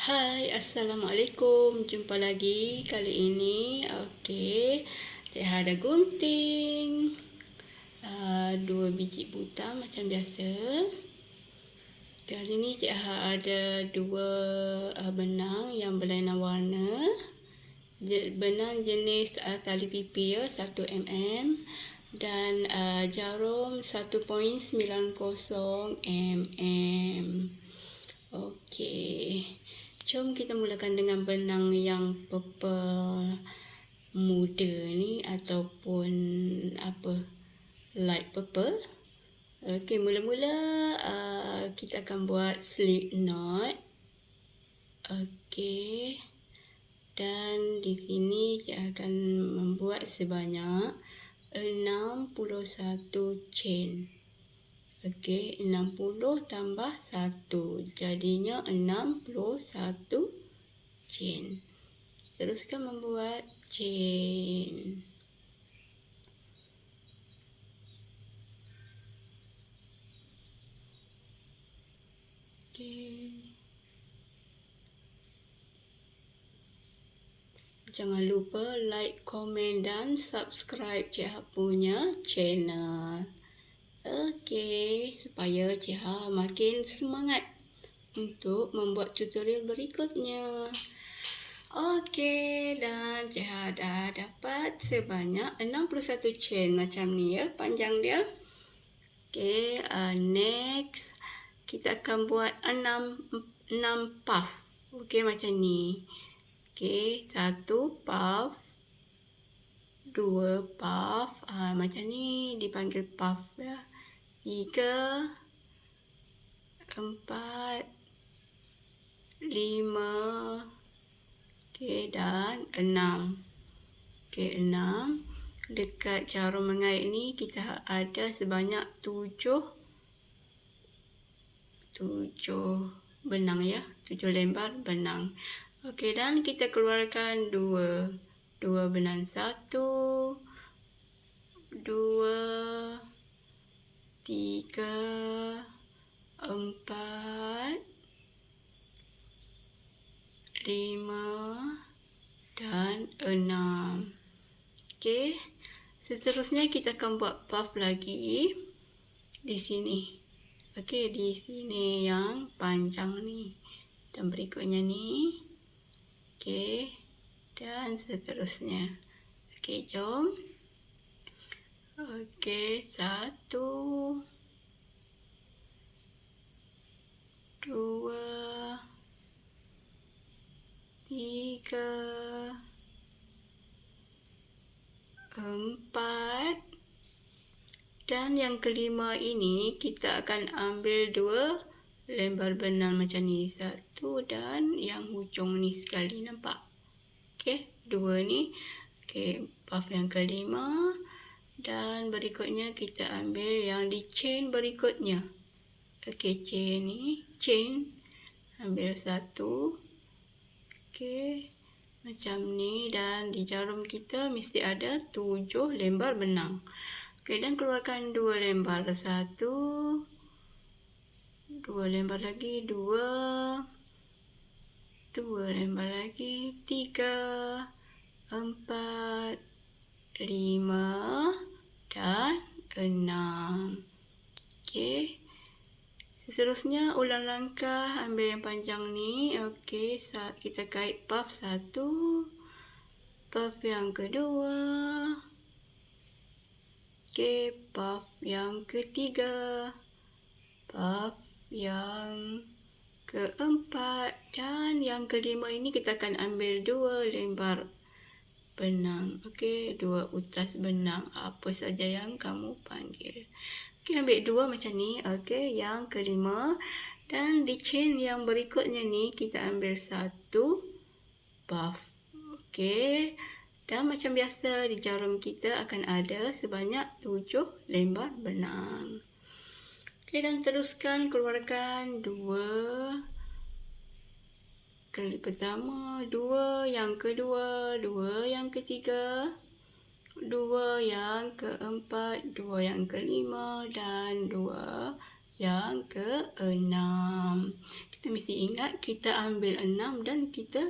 Hai, Assalamualaikum. Jumpa lagi kali ini. Cik Ha ada gunting. 2 biji buta macam biasa. Kali ini Cik Ha ada 2 benang yang berlainan warna. Benang jenis tali pipi 1 mm dan jarum 1.90 mm. Okey. Jom kita mulakan dengan benang yang purple muda ni ataupun light purple. Okey, mula-mula kita akan buat slip knot. Okey. Dan di sini saya akan membuat sebanyak 61 chain. Okey, 60 tambah 1 jadinya 61 chain. Teruskan membuat chain. Okey. Jangan lupa like, komen dan subscribe Cik Ha punya channel. Okey, supaya Cik Ha makin semangat untuk membuat tutorial berikutnya. Okey, dan Cik Ha dah dapat sebanyak 61 chain macam ni ya, panjang dia. Okey, next kita akan buat 6 puff. Okey, macam ni. Okey, 1 puff, 2 puff, macam ni dipanggil puff ya. 3, 4, 5, okey, dan 6. Okey, 6. Dekat jarum mengait ni kita ada sebanyak 7 benang ya, 7 lembar benang. Okey, dan kita keluarkan 2 benang, 1, 2, 3, 4, 5 dan 6. Okey, seterusnya kita akan buat puff lagi di sini. Okey, di sini yang panjang ni dan berikutnya ni. Okey, dan seterusnya. Okey, jom. Okey, 1, 2, 3, 4, dan yang kelima ini kita akan ambil 2 lembar benang macam ni, 1 dan yang hujung ni sekali, nampak? Okey, 2 ni. Okey, puff yang kelima. Dan berikutnya kita ambil yang di chain berikutnya. Okey, chain ni, ambil 1. Okey, macam ni, dan di jarum kita mesti ada 7 lembar benang. Okey, dan keluarkan 2 lembar, 1, 2 lembar lagi, 2 lembar lagi, 3, 4, 5 dan 6. Okey. Seterusnya ulang langkah, ambil yang panjang ni. Okey, kita kait puff 1, puff yang kedua. Okey, puff yang ketiga, puff yang keempat, dan yang kelima ini kita akan ambil 2 lembar benang. Okey, 2 utas benang, apa saja yang kamu panggil. Okey, ambil 2 macam ni. Okey, yang kelima. Dan di chain yang berikutnya ni kita ambil 1 puff. Okey, dan macam biasa di jarum kita akan ada sebanyak 7 lembar benang. Okey, dan teruskan keluarkan 2 kali pertama, 2 yang kedua, 2 yang ketiga, 2 yang keempat, 2 yang kelima, dan 2 yang ke-6. Kita mesti ingat kita ambil 6 dan kita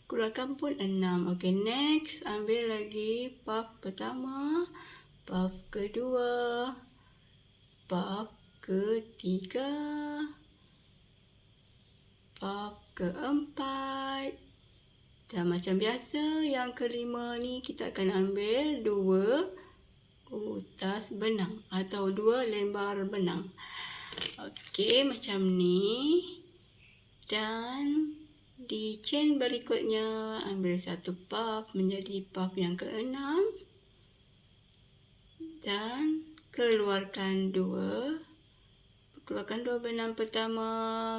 keluarkan pun 6. Okey, next ambil lagi puff pertama, puff kedua, puff ketiga, puff keempat. Dan macam biasa yang kelima ni kita akan ambil 2 utas benang atau 2 lembar benang. Okey, macam ni. Dan di chain berikutnya ambil 1 puff menjadi puff yang ke-6 dan keluarkan 2 benang pertama,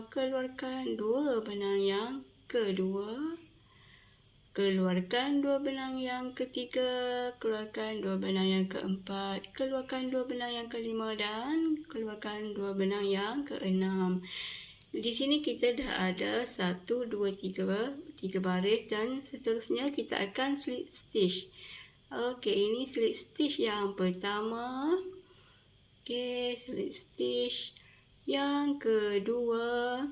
keluarkan 2 benang yang kedua, keluarkan 2 benang yang ketiga, keluarkan 2 benang yang keempat, keluarkan 2 benang yang kelima dan keluarkan 2 benang yang keenam. Di sini kita dah ada 1, 2, 3 baris dan seterusnya kita akan slip stitch. Okey, ini slip stitch yang pertama. Okey, slip stitch yang kedua.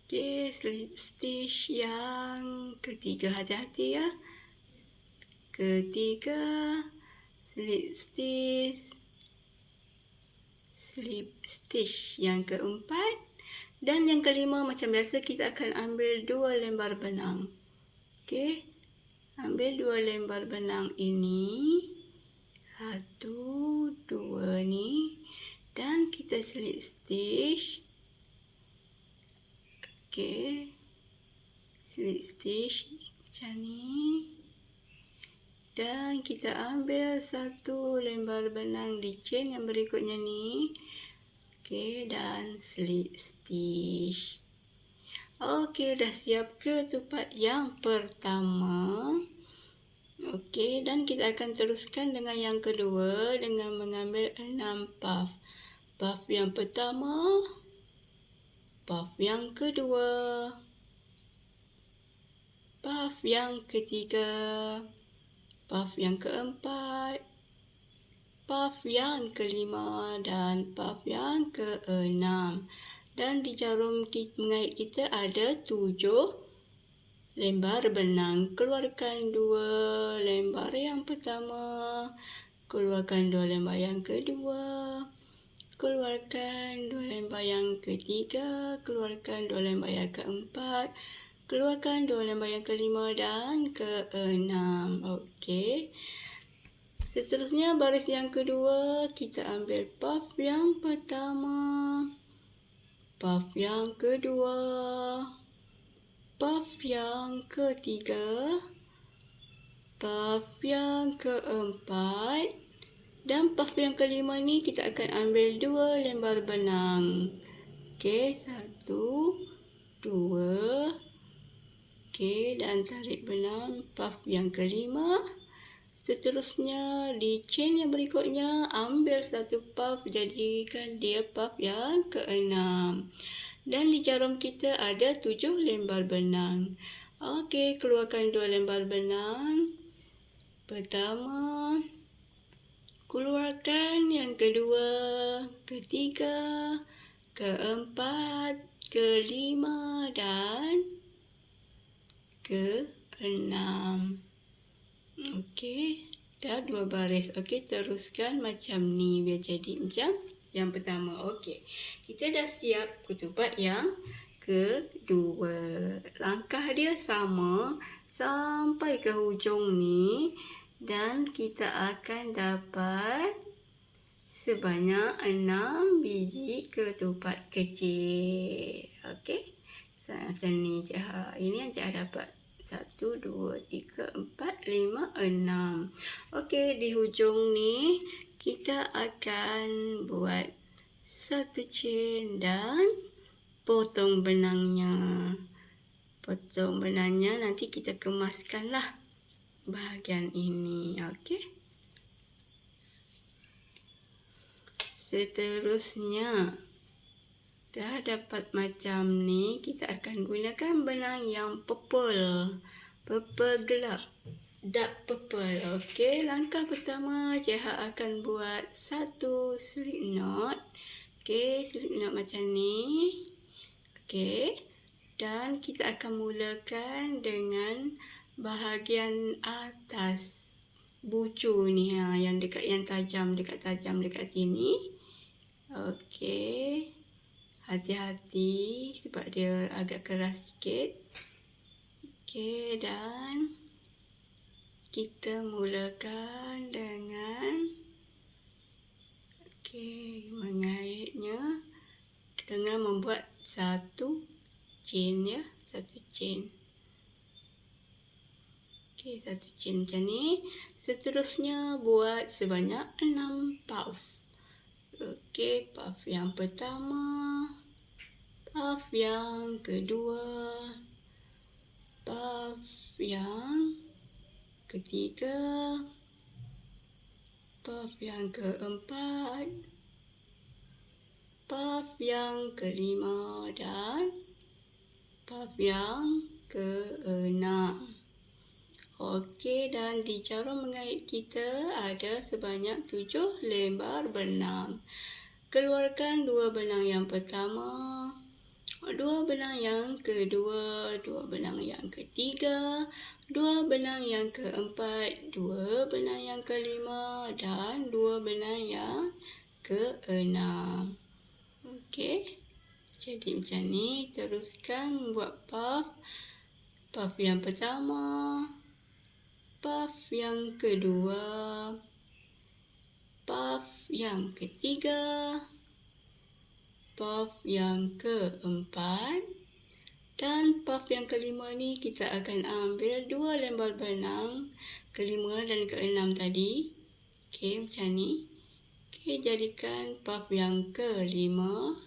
Okey, slip stitch yang ketiga. Hati-hati ya. Ketiga, slip stitch yang keempat. Dan yang kelima macam biasa kita akan ambil 2 lembar benang. Okey. Ambil 2 lembar benang ini. 1, 2 ni. Dan kita slip stitch. Okey. Slip stitch macam ni. Dan kita ambil 1 lembar benang di chain yang berikutnya ni. Okey, dan slip stitch. Okey, dah siap ketupat yang pertama. Okey, dan kita akan teruskan dengan yang kedua dengan mengambil 6 puff. Puff yang pertama, puff yang kedua, puff yang ketiga, puff yang keempat, puff yang kelima dan puff yang keenam. Dan di jarum mengait kita ada 7 lembar benang. Keluarkan 2 lembar yang pertama, keluarkan 2 lembar yang kedua, keluarkan 2 lembar yang ketiga, keluarkan 2 lembar yang keempat, keluarkan 2 lembar yang kelima dan keenam. Okey. Seterusnya baris yang kedua kita ambil puff yang pertama, puff yang kedua, puff yang ketiga, puff yang keempat dan puff yang kelima ni kita akan ambil 2 lembar benang. Okey, 1, 2. Okey, dan tarik benang puff yang kelima. Seterusnya di chain yang berikutnya ambil 1 puff, jadikan dia puff yang keenam. Dan di jarum kita ada 7 lembar benang. Okey, keluarkan 2 lembar benang. Pertama, keluarkan yang kedua, ketiga, keempat, kelima dan keenam. Okey, dah 2 baris. Okey, teruskan macam ni biar jadi macam yang pertama. Okey, kita dah siap ketupat yang kedua. Langkah dia sama sampai ke hujung ni dan kita akan dapat sebanyak 6 biji ketupat kecil. Okey, macam ni je. Ini yang Cik dapat. 1, 2, 3, 4, 5, 6. Okey, di hujung ni kita akan buat 1 chain dan potong benangnya. Potong benangnya nanti kita kemaskanlah bahagian ini. Okey. Seterusnya dah dapat macam ni, kita akan gunakan benang yang purple gelap, dark purple. Okey, langkah pertama Cik akan buat 1 slip knot. Okey, slip knot macam ni. Okey. Dan kita akan mulakan dengan bahagian atas bucu ni, yang tajam dekat sini. Okey. Hati-hati sebab dia agak keras sikit. Okey, dan kita mulakan dengan mengaitnya dengan membuat satu chain, ya, satu chain. Okey, satu chain macam ni. Seterusnya buat sebanyak 6 puff. Okey, puff yang pertama, puff yang kedua, puff yang ketiga, puff yang keempat, puff yang kelima dan puff yang keenam. Okey, dan di jarum mengait kita ada sebanyak 7 lembar benang. Keluarkan 2 benang yang pertama, 2 benang yang kedua, 2 benang yang ketiga, 2 benang yang keempat, 2 benang yang kelima dan 2 benang yang keenam. Okey. Jadi macam ni, teruskan buat puff. Puff yang pertama, puff yang kedua, puff yang ketiga, puff yang keempat dan puff yang kelima ni kita akan ambil 2 lembar benang kelima dan keenam tadi. Okey, macam ni. Okey, jadikan puff yang kelima.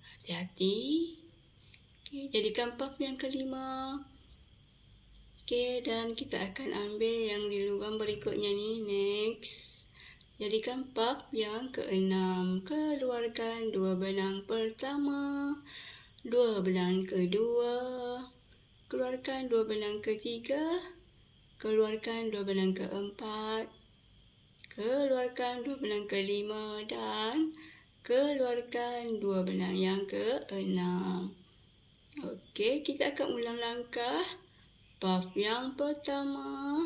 Hati-hati. Okey, jadikan puff yang kelima. Okey, dan kita akan ambil yang di lubang berikutnya ni, next. Jadikan puff yang keenam. Keluarkan 2 benang pertama, 2 benang kedua, keluarkan 2 benang ketiga, keluarkan 2 benang keempat, keluarkan 2 benang kelima dan keluarkan 2 benang yang keenam. Okey, kita akan ulang langkah. Puff yang pertama,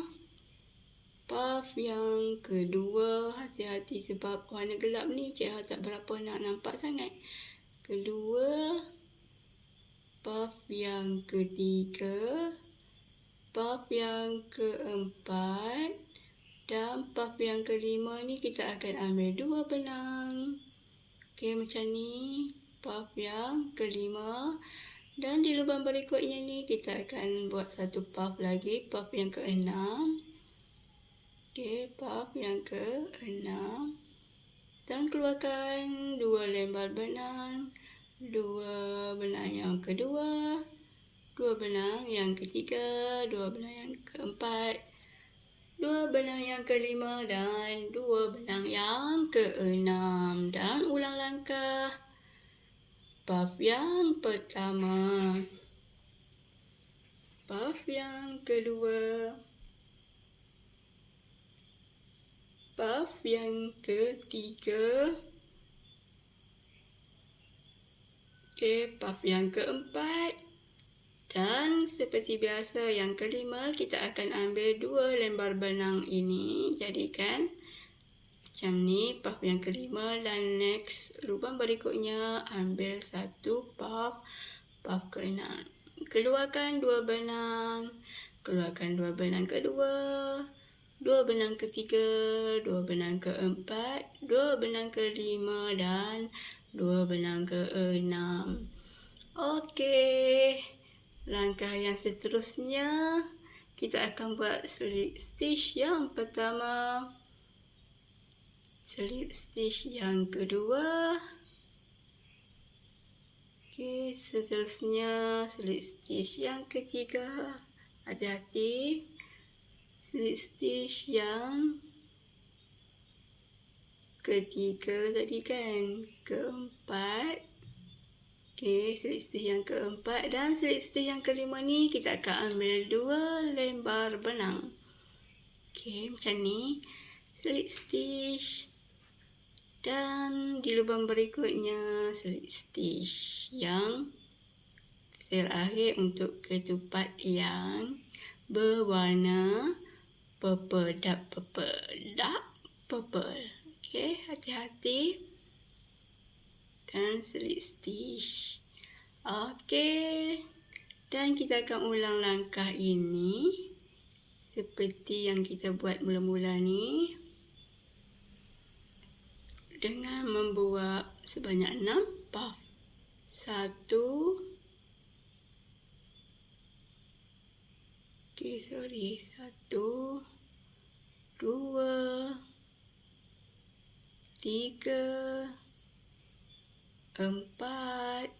puff yang kedua, hati-hati sebab warna gelap ni Cik Ha tak berapa nak nampak sangat. Kedua, puff yang ketiga, puff yang keempat dan puff yang kelima ni kita akan ambil 2 benang. Okey, macam ni, puff yang kelima. Dan di lubang berikutnya ni kita akan buat satu puff lagi, puff yang keenam. Okey, puff yang keenam. Dan keluarkan 2 lembar benang, 2 benang yang kedua, 2 benang yang ketiga, 2 benang yang keempat, 2 benang yang kelima dan 2 benang yang keenam. Dan ulang langkah. Puff yang pertama, puff yang kedua, puff yang ketiga, puff yang keempat dan seperti biasa yang kelima kita akan ambil 2 lembar benang ini, jadikan macam ni puff yang kelima dan next lubang berikutnya ambil satu puff keenam. Keluarkan 2 benang, keluarkan 2 benang kedua, 2 benang ketiga, 2 benang keempat, 2 benang kelima dan 2 benang keenam. Okey, langkah yang seterusnya kita akan buat slip stitch yang pertama, slip stitch yang kedua. Okey, seterusnya slip stitch yang ketiga. Hati-hati. Slip stitch yang ketiga tadi kan, keempat. Okey, slip stitch yang keempat dan slip stitch yang kelima ni kita akan ambil 2 lembar benang. Okey, macam ni. Slip stitch Dan di lubang berikutnya slip stitch yang terakhir untuk ketupat yang berwarna purple, dark purple. Okey, hati-hati. Dan slip stitch. Okey. Dan kita akan ulang langkah ini seperti yang kita buat mula-mula ni, dengan membuat sebanyak 6 puff. 1, 1, 2, 3, 4,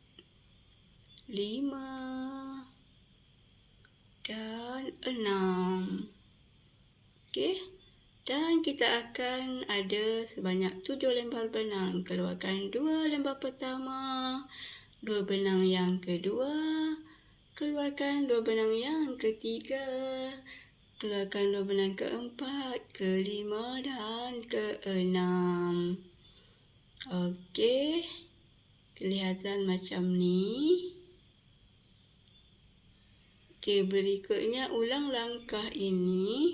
5 dan 6. Okey. Dan kita akan ada sebanyak 7 lembar benang. Keluarkan 2 lembar pertama, 2 benang yang kedua, keluarkan 2 benang yang ketiga, keluarkan 2 benang keempat, kelima dan keenam. Okey. Kelihatan macam ni. Okey, berikutnya ulang langkah ini.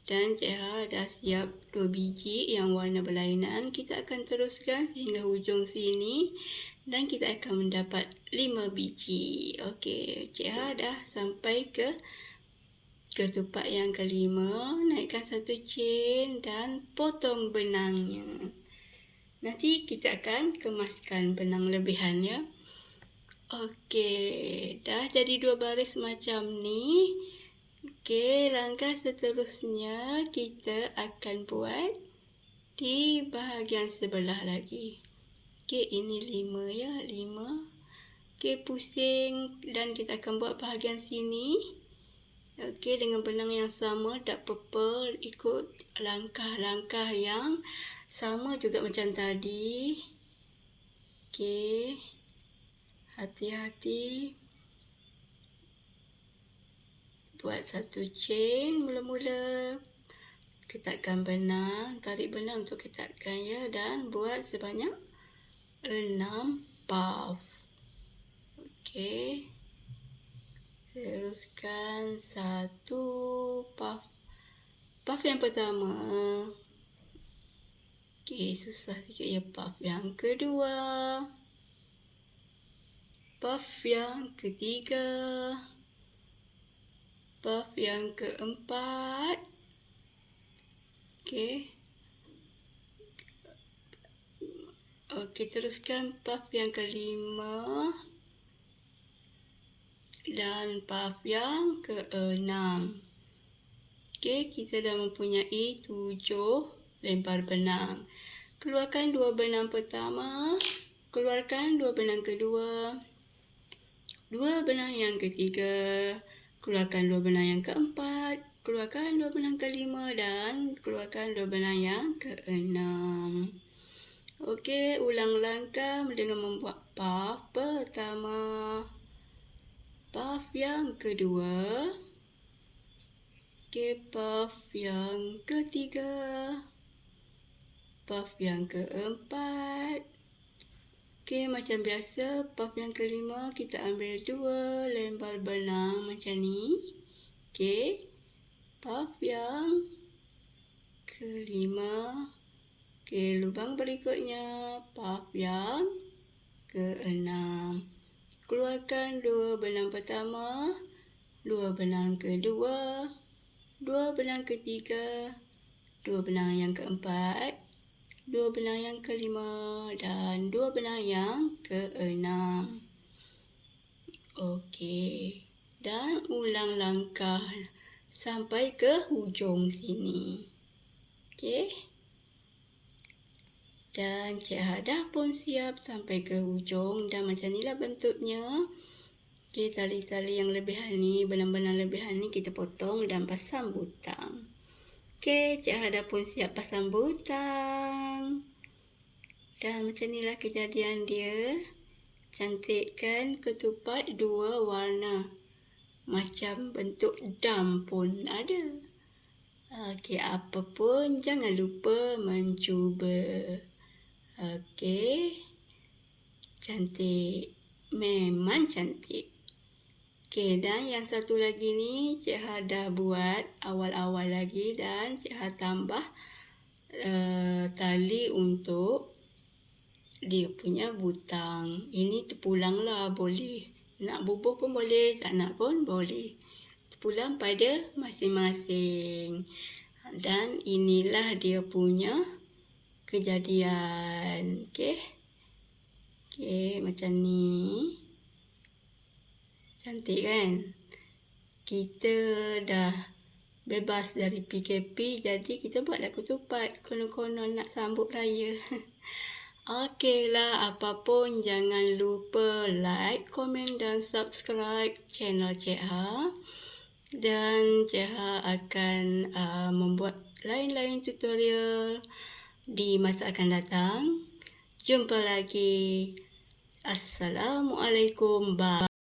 Dan Cik Ha dah siap 2 biji yang warna berlainan. Kita akan teruskan sehingga hujung sini dan kita akan mendapat 5 biji. Okey, Cik Ha dah sampai ke ketupat yang kelima. Naikkan 1 chain dan potong benangnya. Nanti kita akan kemaskan benang lebihannya. Okey, dah jadi 2 baris macam ni. Okey, langkah seterusnya kita akan buat di bahagian sebelah lagi. Okey, ini 5 ya, 5. Okey, pusing dan kita akan buat bahagian sini. Okey, dengan benang yang sama, dark purple, ikut langkah-langkah yang sama juga macam tadi. Okey, hati-hati. Buat 1 chain mula-mula. Ketatkan benang, tarik benang untuk ketatkan ya, dan buat sebanyak 6 puff. Okey. Teruskan 1 puff. Puff yang pertama. Okey, susah sikit ya. Puff yang kedua. Puff yang ketiga. Puff yang keempat. Okey. Okey, teruskan puff yang kelima. Dan puff yang keenam. Okey, kita dah mempunyai 7 lembar benang. Keluarkan 2 benang pertama. Keluarkan 2 benang kedua. 2 benang yang ketiga. Keluarkan 2 benang yang keempat, keluarkan 2 benang kelima dan keluarkan 2 benang yang keenam. Okey, ulang langkah dengan membuat puff pertama, puff yang kedua, okey, puff yang ketiga, puff yang keempat. Okey, macam biasa, puff yang kelima kita ambil 2 lembar benang macam ni. Okey, puff yang kelima. Okey, lubang berikutnya, puff yang keenam. Keluarkan 2 benang pertama, 2 benang kedua, 2 benang ketiga, 2 benang yang keempat, 2 benang yang kelima dan 2 benang yang keenam. Okey. Dan ulang langkah sampai ke hujung sini. Okey. Dan Cik Ha dah pun siap sampai ke hujung dan macam inilah bentuknya. Okey, tali-tali yang lebihan ni, benang-benang lebihan ni kita potong dan pasang butang. Okey, Cik Ha dah pun siap pasang butang. Dan macam inilah kejadian dia. Cantikkan ketupat 2 warna. Macam bentuk dam pun ada. Okey, apa pun jangan lupa mencuba. Okey. Cantik. Memang cantik. Okey, dan yang satu lagi ni Cik Ha dah buat awal-awal lagi dan Cik Ha tambah tali untuk dia punya butang. Ini terpulang lah, boleh. Nak bubuh pun boleh, tak nak pun boleh. Terpulang pada masing-masing. Dan inilah dia punya kejadian. Okey. Okey, macam ni. Cantik kan? Kita dah bebas dari PKP, jadi kita buatlah ketupat. Konon-konon nak sambut raya. Okeylah, apapun jangan lupa like, komen dan subscribe channel Cik Ha. Dan Cik Ha akan membuat lain-lain tutorial di masa akan datang. Jumpa lagi. Assalamualaikum. Bye.